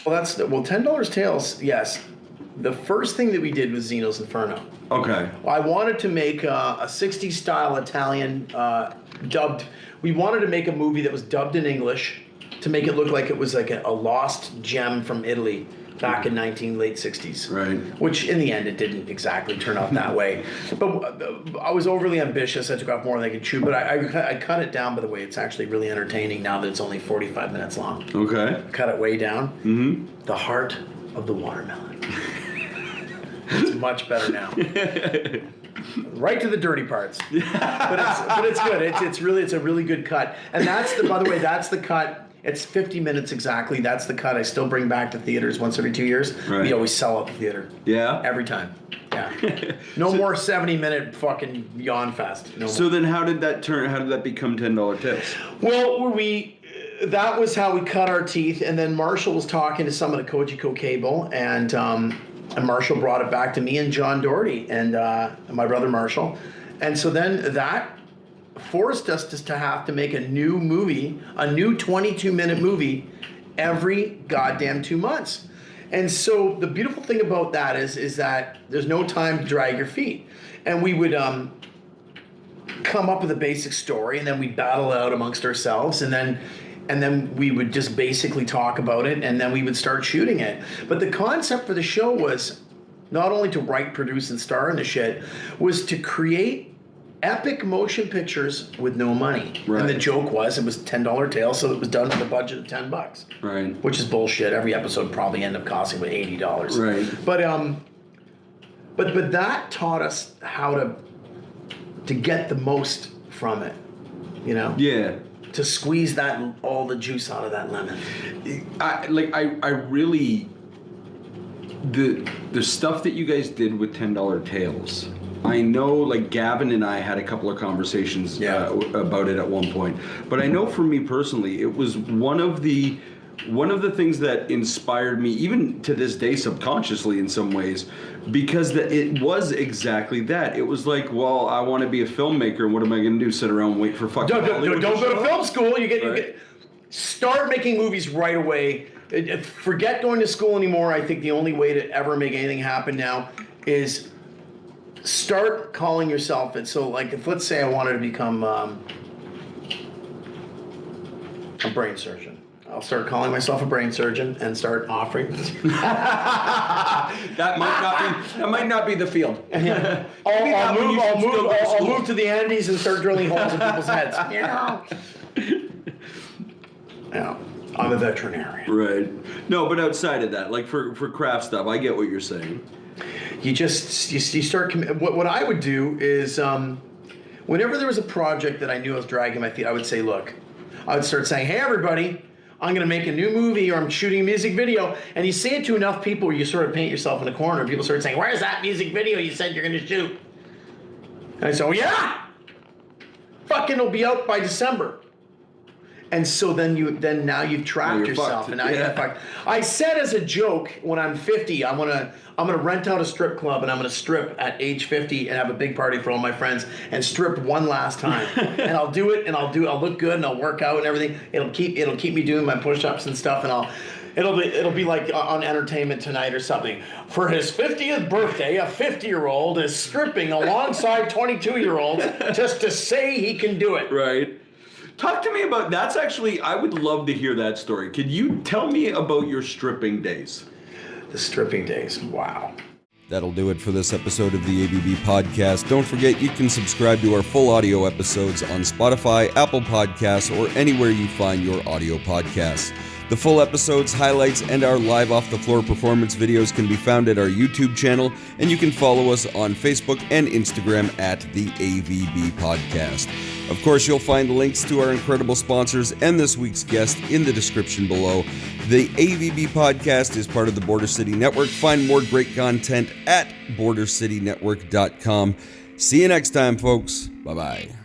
Well, $10 Tales, yes. The first thing that we did was Zeno's Inferno. Okay. I wanted to make a 60s style Italian dubbed. We wanted to make a movie that was dubbed in English to make it look like it was like a lost gem from Italy back in late 60s. Right. Which in the end it didn't exactly turn out that way. But I was overly ambitious. I took off more than I could chew. But I cut it down, by the way. It's actually really entertaining now that it's only 45 minutes long. Okay. Cut it way down. Mm-hmm. The Heart of the Watermelon. It's much better now. Right to the dirty parts. But it's good. It's a really good cut. And by the way, that's the cut. It's 50 minutes exactly. That's the cut I still bring back to theaters once every 2 years. Right. We always sell out the theater. Yeah? Every time. Yeah. No more 70-minute fucking yawn fest. No so more. Then how did that become $10 Tips? Well, that was how we cut our teeth. And then Marshall was talking to some of the Kojiko cable, and Marshall brought it back to me and John Doherty and my brother Marshall. And so then that forced us to have to make a new movie, a new 22-minute movie every goddamn 2 months. And so the beautiful thing about that is that there's no time to drag your feet. And we would come up with a basic story, and then we'd battle it out amongst ourselves, and then we would just basically talk about it, and then we would start shooting it. But the concept for the show was not only to write, produce, and star in the shit, was to create epic motion pictures with no money. Right. And the joke was it was $10 Tale, so it was done with a budget of $10. Right. Which is bullshit. Every episode probably ended up costing about $80. Right. But that taught us how to get the most from it. You know? Yeah. To squeeze all the juice out of that lemon. I really the stuff that you guys did with $10 Tales. I know, like, Gavin and I had a couple of conversations about it at one point. But I know for me personally, it was one of the things that inspired me, even to this day, subconsciously in some ways, because it was exactly that. It was like, well, I want to be a filmmaker, and what am I going to do? Sit around and wait for fucking Hollywood? Don't go to film school. You get start making movies right away. Forget going to school anymore. I think the only way to ever make anything happen now is start calling yourself it. So, like, if let's say I wanted to become a brain surgeon, I'll start calling myself a brain surgeon and start offering. that might not be the field. I'll move to the Andes and start drilling holes in people's heads. I'm a veterinarian. Right. No, but outside of that, like for craft stuff, I get what you're saying. You start. What I would do is, whenever there was a project that I knew I was dragging my feet, I would say, look, I would start saying, hey, everybody, I'm going to make a new movie, or I'm shooting a music video. And you say it to enough people where you sort of paint yourself in a corner. People start saying, where's that music video you said you're going to shoot? And I say, oh, yeah. Fucking it'll be out by December. And so then now you've trapped yourself. And I said as a joke, when I'm 50, I'm gonna rent out a strip club, and I'm gonna strip at age 50 and have a big party for all my friends and strip one last time. And I'll do it, and I'll look good, and I'll work out and everything. It'll keep me doing my push-ups and stuff, and it'll be like on Entertainment Tonight or something. For his 50th birthday, a 50-year-old is stripping alongside 22-year-olds just to say he can do it. Right. Talk to me about, that's actually, I would love to hear that story. Could you tell me about your stripping days? The stripping days, wow. That'll do it for this episode of the AVB Podcast. Don't forget you can subscribe to our full audio episodes on Spotify, Apple Podcasts, or anywhere you find your audio podcasts. The full episodes, highlights, and our live off-the-floor performance videos can be found at our YouTube channel, and you can follow us on Facebook and Instagram at the AVB Podcast. Of course, you'll find links to our incredible sponsors and this week's guest in the description below. The AVB Podcast is part of the Border City Network. Find more great content at bordercitynetwork.com. See you next time, folks. Bye-bye.